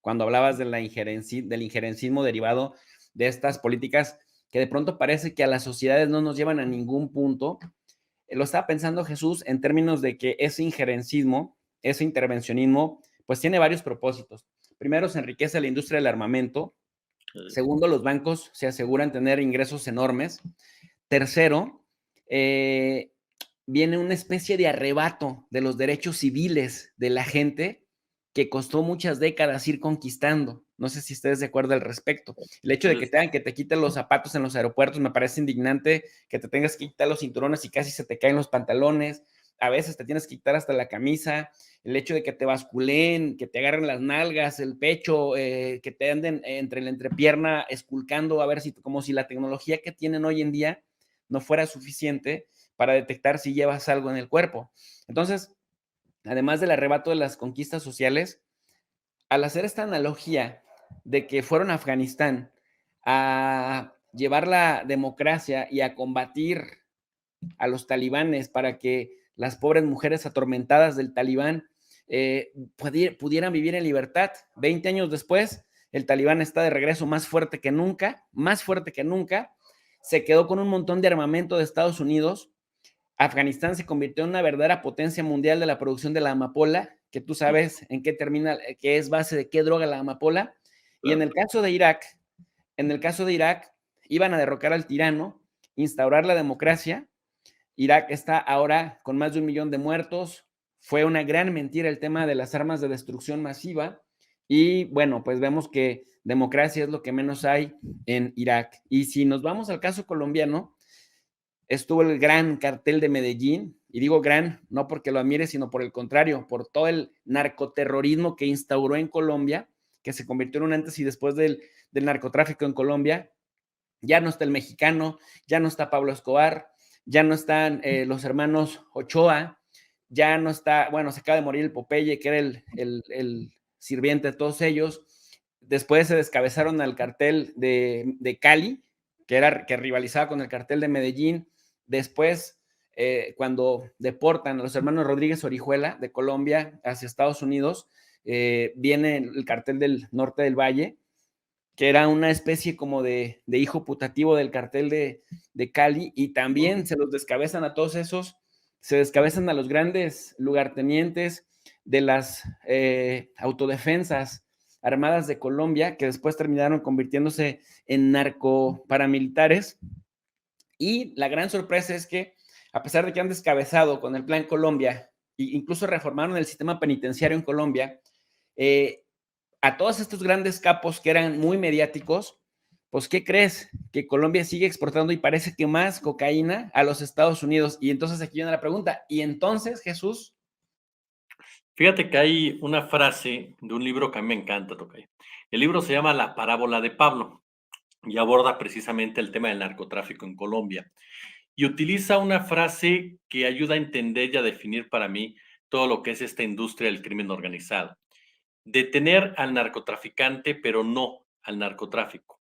cuando hablabas de del injerencismo derivado de estas políticas que de pronto parece que a las sociedades no nos llevan a ningún punto. Lo estaba pensando Jesús en términos de que ese injerencismo, ese intervencionismo, pues tiene varios propósitos. Primero, se enriquece la industria del armamento. Segundo, los bancos se aseguran tener ingresos enormes. Tercero, viene una especie de arrebato de los derechos civiles de la gente que costó muchas décadas ir conquistando. No sé si ustedes de acuerdo al respecto. El hecho de que tengan que te quiten los zapatos en los aeropuertos me parece indignante, que te tengas que quitar los cinturones y casi se te caen los pantalones. A veces te tienes que quitar hasta la camisa. El hecho de que te basculen, que te agarren las nalgas, el pecho, que te anden entre la entrepierna esculcando a ver si, como si la tecnología que tienen hoy en día no fuera suficiente para detectar si llevas algo en el cuerpo. Entonces, además del arrebato de las conquistas sociales, al hacer esta analogía de que fueron a Afganistán a llevar la democracia y a combatir a los talibanes para que las pobres mujeres atormentadas del talibán pudieran vivir en libertad. 20 años después, el talibán está de regreso más fuerte que nunca, se quedó con un montón de armamento de Estados Unidos. Afganistán se convirtió en una verdadera potencia mundial de la producción de la amapola, que tú sabes en qué termina, que es base de qué droga la amapola. Y en el caso de Irak, iban a derrocar al tirano, instaurar la democracia. Irak está ahora con más de 1 millón de muertos. Fue una gran mentira el tema de las armas de destrucción masiva. Y bueno, pues vemos que democracia es lo que menos hay en Irak. Y si nos vamos al caso colombiano, estuvo el gran cartel de Medellín, y digo gran no porque lo admire, sino por el contrario, por todo el narcoterrorismo que instauró en Colombia, que se convirtió en un antes y después del narcotráfico en Colombia. Ya no está el mexicano, ya no está Pablo Escobar, ya no están los hermanos Ochoa, ya no está, bueno, se acaba de morir el Popeye, que era el sirviente de todos ellos. Después se descabezaron al cartel de Cali, que rivalizaba con el cartel de Medellín. Después, cuando deportan a los hermanos Rodríguez Orihuela de Colombia hacia Estados Unidos, viene el cartel del norte del Valle, que era una especie como de hijo putativo del cartel de Cali, y también se los descabezan a todos esos, se descabezan a los grandes lugartenientes de las autodefensas armadas de Colombia, que después terminaron convirtiéndose en narcoparamilitares. Y la gran sorpresa es que, a pesar de que han descabezado con el Plan Colombia, e incluso reformaron el sistema penitenciario en Colombia, a todos estos grandes capos que eran muy mediáticos, pues, ¿qué crees? Que Colombia sigue exportando y parece que más cocaína a los Estados Unidos. Y entonces aquí viene la pregunta, ¿y entonces, Jesús? Fíjate que hay una frase de un libro que a mí me encanta, tocayo. El libro se llama La parábola de Pablo y aborda precisamente el tema del narcotráfico en Colombia. Y utiliza una frase que ayuda a entender y a definir para mí todo lo que es esta industria del crimen organizado. Detener al narcotraficante, pero no al narcotráfico,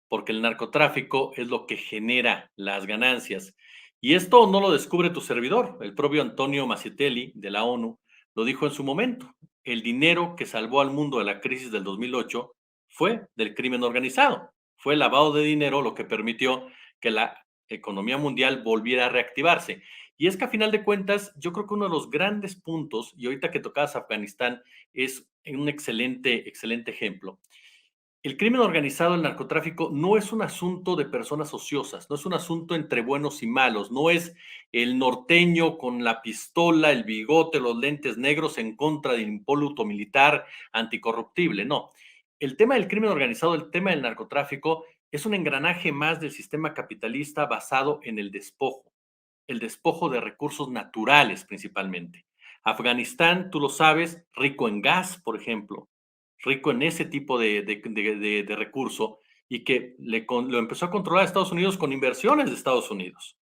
porque el narcotráfico es lo que genera las ganancias. Y esto no lo descubre tu servidor, el propio Antonio Macietelli de la ONU lo dijo en su momento. El dinero que salvó al mundo de la crisis del 2008 fue del crimen organizado. Fue el lavado de dinero lo que permitió que la economía mundial volviera a reactivarse. Y es que a final de cuentas, yo creo que uno de los grandes puntos, y ahorita que tocabas Afganistán, es un excelente, excelente ejemplo. El crimen organizado, el narcotráfico, no es un asunto de personas ociosas, no es un asunto entre buenos y malos, no es el norteño con la pistola, el bigote, los lentes negros en contra del impoluto militar anticorruptible, no. El tema del crimen organizado, el tema del narcotráfico, es un engranaje más del sistema capitalista basado en el despojo de recursos naturales principalmente. Afganistán, tú lo sabes, rico en gas, por ejemplo, rico en ese tipo de recurso y que lo empezó a controlar Estados Unidos con inversiones de Estados Unidos.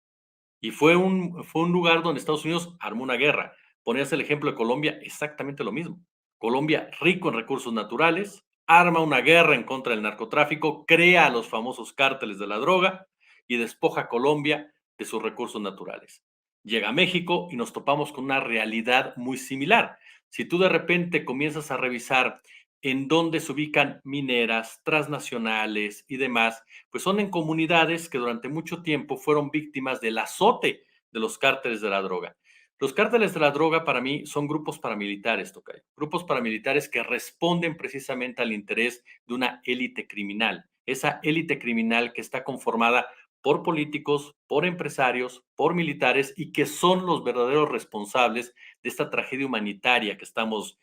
Y fue un lugar donde Estados Unidos armó una guerra. Ponías el ejemplo de Colombia, exactamente lo mismo. Colombia, rico en recursos naturales, arma una guerra en contra del narcotráfico, crea los famosos cárteles de la droga y despoja a Colombia de sus recursos naturales. Llega a México y nos topamos con una realidad muy similar. Si tú de repente comienzas a revisar en donde se ubican mineras, transnacionales y demás, pues son en comunidades que durante mucho tiempo fueron víctimas del azote de los cárteles de la droga. Los cárteles de la droga para mí son grupos paramilitares, Tocayo. Grupos paramilitares que responden precisamente al interés de una élite criminal. Esa élite criminal que está conformada por políticos, por empresarios, por militares y que son los verdaderos responsables de esta tragedia humanitaria que estamos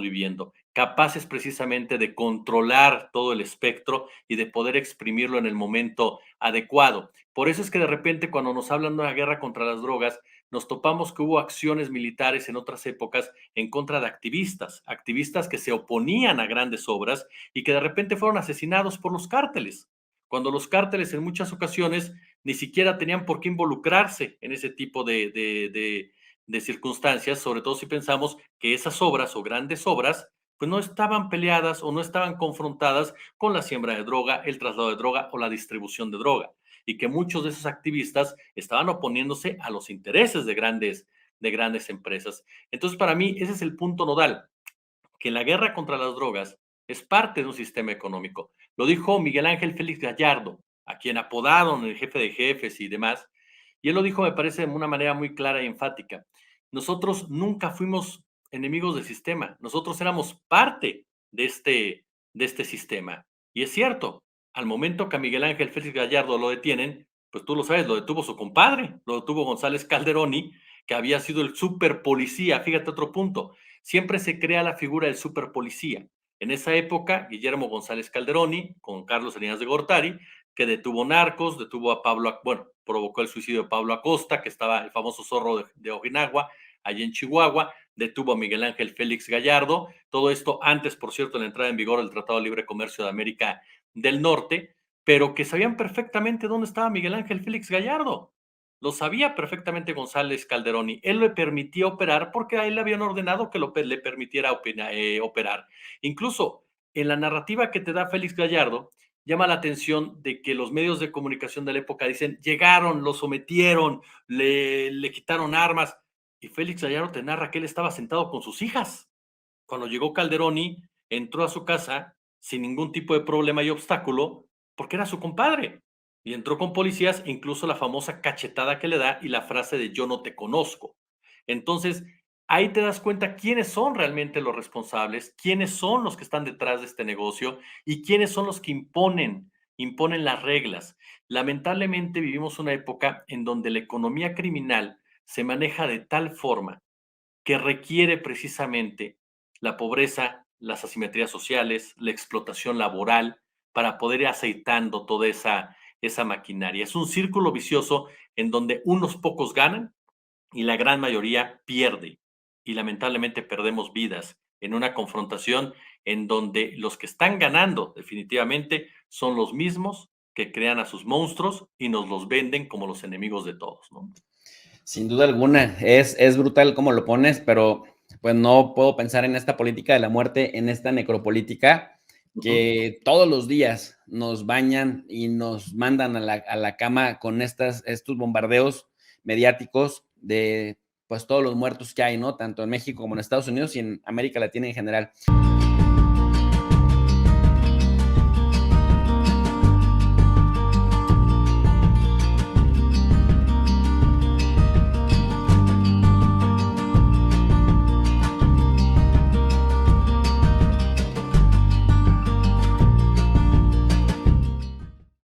viviendo, capaces precisamente de controlar todo el espectro y de poder exprimirlo en el momento adecuado. Por eso es que de repente cuando nos hablan de una guerra contra las drogas, nos topamos que hubo acciones militares en otras épocas en contra de activistas, activistas que se oponían a grandes obras y que de repente fueron asesinados por los cárteles, cuando los cárteles en muchas ocasiones ni siquiera tenían por qué involucrarse en ese tipo de circunstancias, sobre todo si pensamos que esas obras o grandes obras pues no estaban peleadas o no estaban confrontadas con la siembra de droga, el traslado de droga o la distribución de droga, y que muchos de esos activistas estaban oponiéndose a los intereses de grandes empresas. Entonces, para mí, ese es el punto nodal, que la guerra contra las drogas es parte de un sistema económico. Lo dijo Miguel Ángel Félix Gallardo, a quien apodaron el jefe de jefes y demás, y él lo dijo, me parece, de una manera muy clara y enfática. Nosotros nunca fuimos enemigos del sistema, nosotros éramos parte de este sistema. Y es cierto, al momento que a Miguel Ángel Félix Gallardo lo detienen, pues tú lo sabes, lo detuvo su compadre, lo detuvo González Calderoni, que había sido el super policía. Fíjate otro punto, siempre se crea la figura del super policía. En esa época, Guillermo González Calderoni, con Carlos Salinas de Gortari, que detuvo narcos, detuvo a Pablo, bueno, provocó el suicidio de Pablo Acosta, que estaba el famoso zorro de Ojinagua, allí en Chihuahua, detuvo a Miguel Ángel Félix Gallardo, todo esto antes, por cierto, de la entrada en vigor del Tratado de Libre Comercio de América del Norte, pero que sabían perfectamente dónde estaba Miguel Ángel Félix Gallardo. Lo sabía perfectamente González Calderoni. Él le permitía operar porque a él le habían ordenado que le permitiera operar. Incluso en la narrativa que te da Félix Gallardo, llama la atención de que los medios de comunicación de la época dicen, llegaron, lo sometieron, le quitaron armas. Y Félix Gallardo te narra que él estaba sentado con sus hijas. Cuando llegó Calderoni, entró a su casa sin ningún tipo de problema y obstáculo, porque era su compadre. Y entró con policías, incluso la famosa cachetada que le da y la frase de yo no te conozco. Entonces, ahí te das cuenta quiénes son realmente los responsables, quiénes son los que están detrás de este negocio y quiénes son los que imponen las reglas. Lamentablemente vivimos una época en donde la economía criminal se maneja de tal forma que requiere precisamente la pobreza, las asimetrías sociales, la explotación laboral, para poder ir aceitando toda esa maquinaria. Es un círculo vicioso en donde unos pocos ganan y la gran mayoría pierde. Y lamentablemente perdemos vidas en una confrontación en donde los que están ganando definitivamente son los mismos que crean a sus monstruos y nos los venden como los enemigos de todos, ¿no? Sin duda alguna, es brutal como lo pones, pero pues no puedo pensar en esta política de la muerte, en esta necropolítica que todos los días nos bañan y nos mandan a la cama con estos bombardeos mediáticos de pues todos los muertos que hay, ¿no? Tanto en México como en Estados Unidos y en América Latina en general.